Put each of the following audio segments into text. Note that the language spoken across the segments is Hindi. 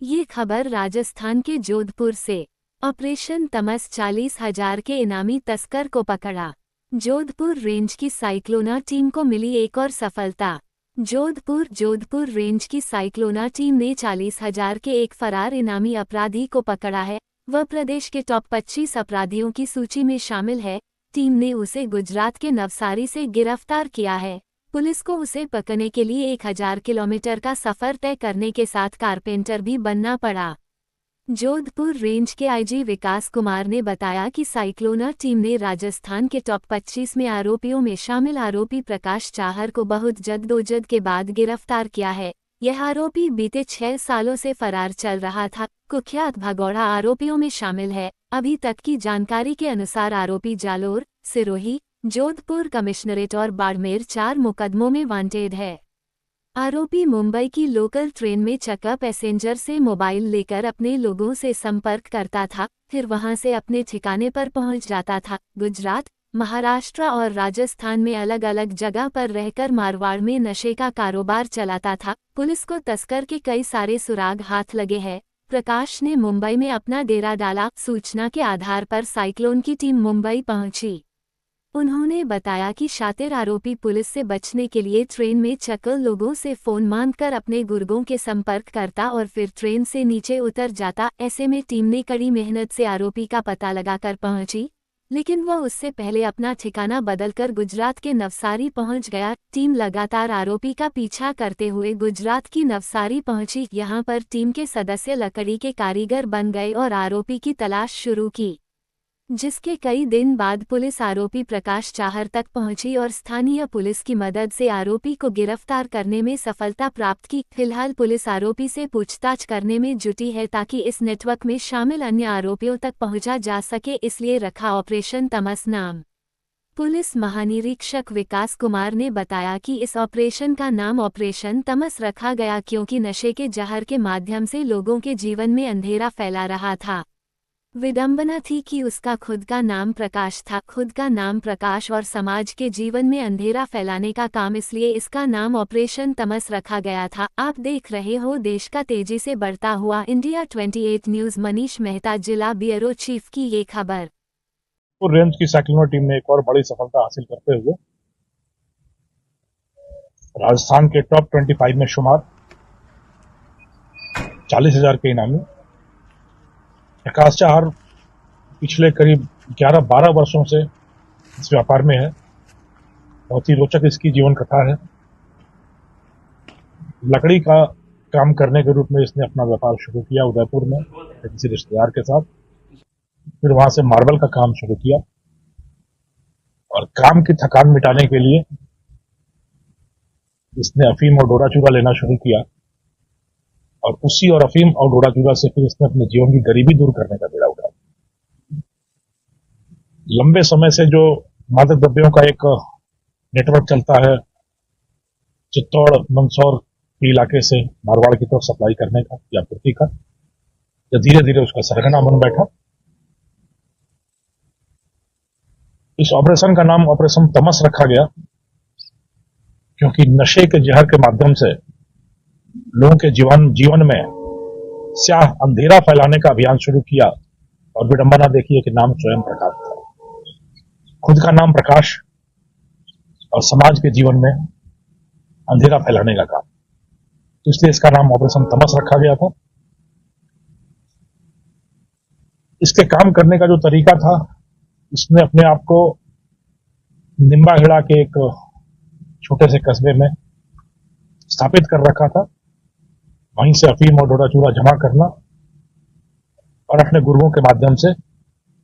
ये खबर राजस्थान के जोधपुर से। ऑपरेशन तमस 40,000 के इनामी तस्कर को पकड़ा। जोधपुर रेंज की साइक्लोना टीम को मिली एक और सफलता। जोधपुर रेंज की साइक्लोना टीम ने 40,000 के एक फरार इनामी अपराधी को पकड़ा है। वह प्रदेश के टॉप 25 अपराधियों की सूची में शामिल है। टीम ने उसे गुजरात के नवसारी से गिरफ्तार किया है। पुलिस को उसे पकड़ने के लिए 1000 किलोमीटर का सफर तय करने के साथ कारपेंटर भी बनना पड़ा। जोधपुर रेंज के आईजी विकास कुमार ने बताया कि साइक्लोना टीम ने राजस्थान के टॉप 25 में आरोपियों में शामिल आरोपी प्रकाश चाहर को बहुत जद्दोजहद के बाद गिरफ्तार किया है। यह आरोपी बीते 6 सालों से फरार चल रहा था। कुख्यात भगौड़ा आरोपियों में शामिल है। अभी तक की जानकारी के अनुसार आरोपी जालोर, सिरोही, जोधपुर कमिश्नरेट और बाड़मेर 4 मुकदमों में वांटेड है। आरोपी मुंबई की लोकल ट्रेन में चक्का पैसेंजर से मोबाइल लेकर अपने लोगों से संपर्क करता था, फिर वहां से अपने ठिकाने पर पहुंच जाता था। गुजरात, महाराष्ट्र और राजस्थान में अलग अलग जगह पर रहकर मारवाड़ में नशे का कारोबार चलाता था। पुलिस को तस्कर के कई सारे सुराग हाथ लगे हैं। प्रकाश ने मुंबई में अपना डेरा डाला। सूचना के आधार पर साइक्लोन की टीम मुंबई पहुंची। उन्होंने बताया कि शातिर आरोपी पुलिस से बचने के लिए ट्रेन में चक्कर लोगों से फोन मांगकर अपने गुर्गों के संपर्क करता और फिर ट्रेन से नीचे उतर जाता। ऐसे में टीम ने कड़ी मेहनत से आरोपी का पता लगाकर पहुंची, लेकिन वह उससे पहले अपना ठिकाना बदलकर गुजरात के नवसारी पहुंच गया। टीम लगातार आरोपी का पीछा करते हुए गुजरात की नवसारी पहुंची। यहां पर टीम के सदस्य लकड़ी के कारीगर बन गए और आरोपी की तलाश शुरू की, जिसके कई दिन बाद पुलिस आरोपी प्रकाश चाहर तक पहुंची और स्थानीय पुलिस की मदद से आरोपी को गिरफ्तार करने में सफलता प्राप्त की। फिलहाल पुलिस आरोपी से पूछताछ करने में जुटी है ताकि इस नेटवर्क में शामिल अन्य आरोपियों तक पहुंचा जा सके, इसलिए रखा ऑपरेशन तमस नाम। पुलिस महानिरीक्षक विकास कुमार ने बताया कि इस ऑपरेशन का नाम ऑपरेशन तमस रखा गया क्योंकि नशे के जहर के माध्यम से लोगों के जीवन में अंधेरा फैला रहा था। विडंबना थी कि उसका खुद का नाम प्रकाश था। खुद का नाम प्रकाश और समाज के जीवन में अंधेरा फैलाने का काम, इसलिए इसका नाम ऑपरेशन तमस रखा गया था। आप देख रहे हो देश का तेजी से बढ़ता हुआ इंडिया 28 न्यूज। मनीष मेहता, जिला ब्यूरो चीफ की ये खबर। रेंज की साइक्लोना टीम ने एक और बड़ी सफलता हासिल करते हुए राजस्थान के टॉप 25 में शुमार 40,000 के इनामी प्रकाश चाहर पिछले करीब 11-12 वर्षों से इस व्यापार में है। बहुत ही रोचक इसकी जीवन कथा है। लकड़ी का काम करने के रूप में इसने अपना व्यापार शुरू किया उदयपुर में किसी रिश्तेदार के साथ। फिर वहां से मार्बल का काम शुरू किया और काम की थकान मिटाने के लिए इसने अफीम और डोरा चूरा लेना शुरू किया और उसी और अफीम और डोरा चूरा से फिर इसने अपने जीवन की गरीबी दूर करने का बीड़ा उठाया। लंबे समय से जो मादक द्रव्यों का एक नेटवर्क चलता है चित्तौड़ मंदसौर के इलाके से मारवाड़ की तरफ सप्लाई करने का या आपूर्ति का, धीरे धीरे उसका सरगना बन बैठा। इस ऑपरेशन का नाम ऑपरेशन तमस रखा गया क्योंकि नशे के जहर के माध्यम से लोगों के जीवन में स्याह अंधेरा फैलाने का अभियान शुरू किया और विडंबना देखिए कि नाम स्वयं प्रकाश था। खुद का नाम प्रकाश और समाज के जीवन में अंधेरा फैलाने का काम, इसलिए इसका नाम ऑपरेशन तमस रखा गया था। इसके काम करने का जो तरीका था, इसने अपने आप को निम्बाहेड़ा के एक छोटे से कस्बे में स्थापित कर रखा था। वहीं से अफीम और डोरा चूरा जमा करना और अपने गुर्गों के माध्यम से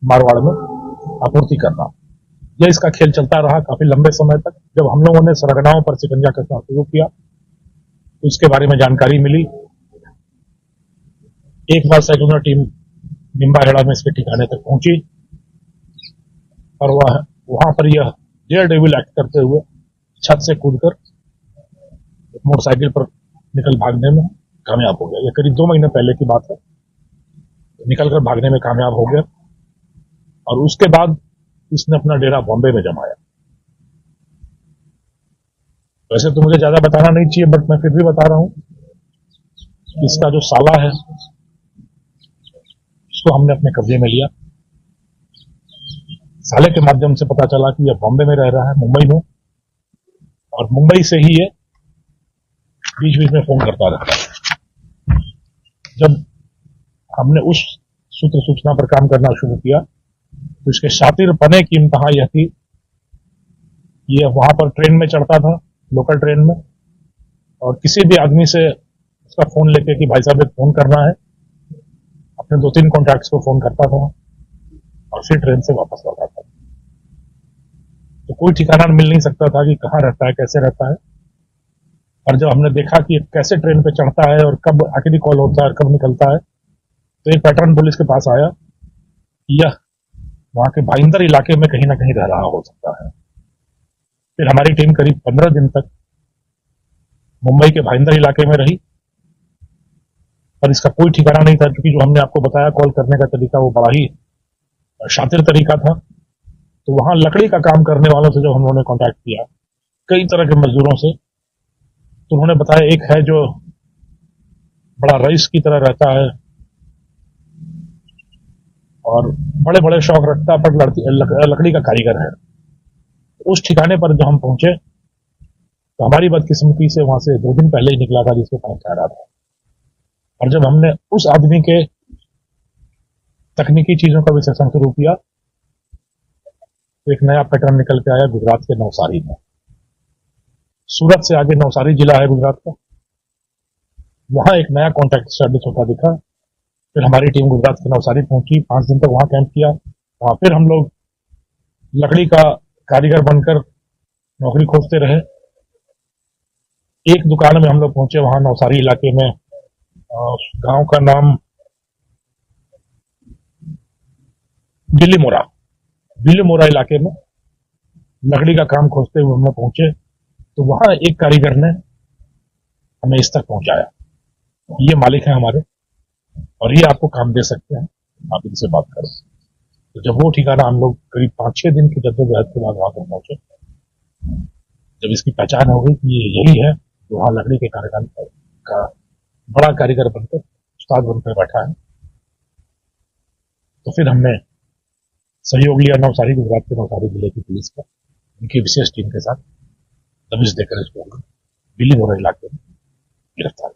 मारवाड़ में आपूर्ति करना, यह इसका खेल चलता रहा काफी लंबे समय तक। जब हम लोगों ने सरगनाओं पर शिकंजा कसना शुरू किया तो इसके बारे में जानकारी मिली। एक बार साइक्लोना टीम निम्बाहेड़ा में इसके ठिकाने तक पहुंची और वहां पर यह डेयर डेविल एक्ट करते हुए छत से कूदकर मोटरसाइकिल पर निकल भागने में कामयाब हो गया। यह करीब 2 महीने पहले की बात है। निकलकर भागने में कामयाब हो गया और उसके बाद इसने अपना डेरा बॉम्बे में जमाया। वैसे तो मुझे ज्यादा बताना नहीं चाहिए, बट मैं फिर भी बता रहा हूं। इसका जो साला है उसको हमने अपने कब्जे में लिया। साले के माध्यम से पता चला कि यह बॉम्बे में रह रहा है, मुंबई में, और मुंबई से ही ये बीच बीच में फोन करता रहता है। जब हमने उस सूत्र सूचना पर काम करना शुरू किया तो इसके शातिरपने की इंतहा यह थी, ये वहां पर ट्रेन में चढ़ता था, लोकल ट्रेन में, और किसी भी आदमी से उसका फोन लेके कि भाई साहब एक फोन करना है, अपने 2-3 कॉन्टैक्ट्स को फोन करता था और फिर ट्रेन से वापस लौटा था। तो कोई ठिकाना मिल नहीं सकता था कि कहाँ रहता है, कैसे रहता है। और जब हमने देखा कि कैसे ट्रेन पे चढ़ता है और कब आखिरी कॉल होता है और कब निकलता है, तो एक पैटर्न पुलिस के पास आया कि यह वहां के भाईंदर इलाके में कहीं ना कहीं रह रहा हो सकता है। फिर हमारी टीम करीब 15 दिन तक मुंबई के भाईंदर इलाके में रही, पर इसका कोई ठिकाना नहीं था, क्योंकि जो हमने आपको बताया कॉल करने का तरीका वो बड़ा ही शातिर तरीका था। तो वहां लकड़ी का काम करने वालों से जब हम लोगों ने कॉन्टैक्ट किया, कई तरह के मजदूरों से, तो उन्होंने बताया एक है जो बड़ा रईस की तरह रहता है और बड़े बड़े शौक रखता है, पर लकड़ी का कारीगर है। उस ठिकाने पर जब हम पहुंचे तो हमारी बदकिस्मती से वहां से 2 दिन पहले ही निकला था जिसको काम कह रहा था। और जब हमने उस आदमी के तकनीकी चीजों का विश्लेषण शुरू किया तो एक नया पैटर्न निकल के आया गुजरात के नवसारी में। सूरत से आगे नवसारी जिला है गुजरात का, वहां एक नया कॉन्टैक्ट स्टैब्लिश होता दिखा। फिर हमारी टीम गुजरात के नवसारी पहुंची, 5 दिन तक वहां कैंप किया। वहां फिर हम लोग लकड़ी का कारीगर बनकर नौकरी खोजते रहे। एक दुकान में हम लोग पहुंचे वहां नवसारी इलाके में, गांव का नाम बिल्लीमोरा इलाके में लकड़ी का काम खोजते हुए हम लोग पहुंचे तो वहां एक कारीगर ने हमें इस तक पहुंचाया, ये मालिक है हमारे और ये आपको काम दे सकते हैं, आप इनसे बात करें। तो जब वो ठिकाना हम लोग करीब 5-6 दिन की जद्दोजहद के बाद वहां पर पहुंचे, जब इसकी पहचान हो गई कि ये यही है जो वहां लकड़ी के कारीगर का बड़ा कारीगर बनकर उस्ताद बनकर बैठा है, तो फिर हमने सहयोग लिया नवसारी, गुजरात के नवसारी जिले की पुलिस का, उनकी विशेष टीम के साथ दबिश देकर इसको बिल्लीमोरा इलाके में गिरफ्तार।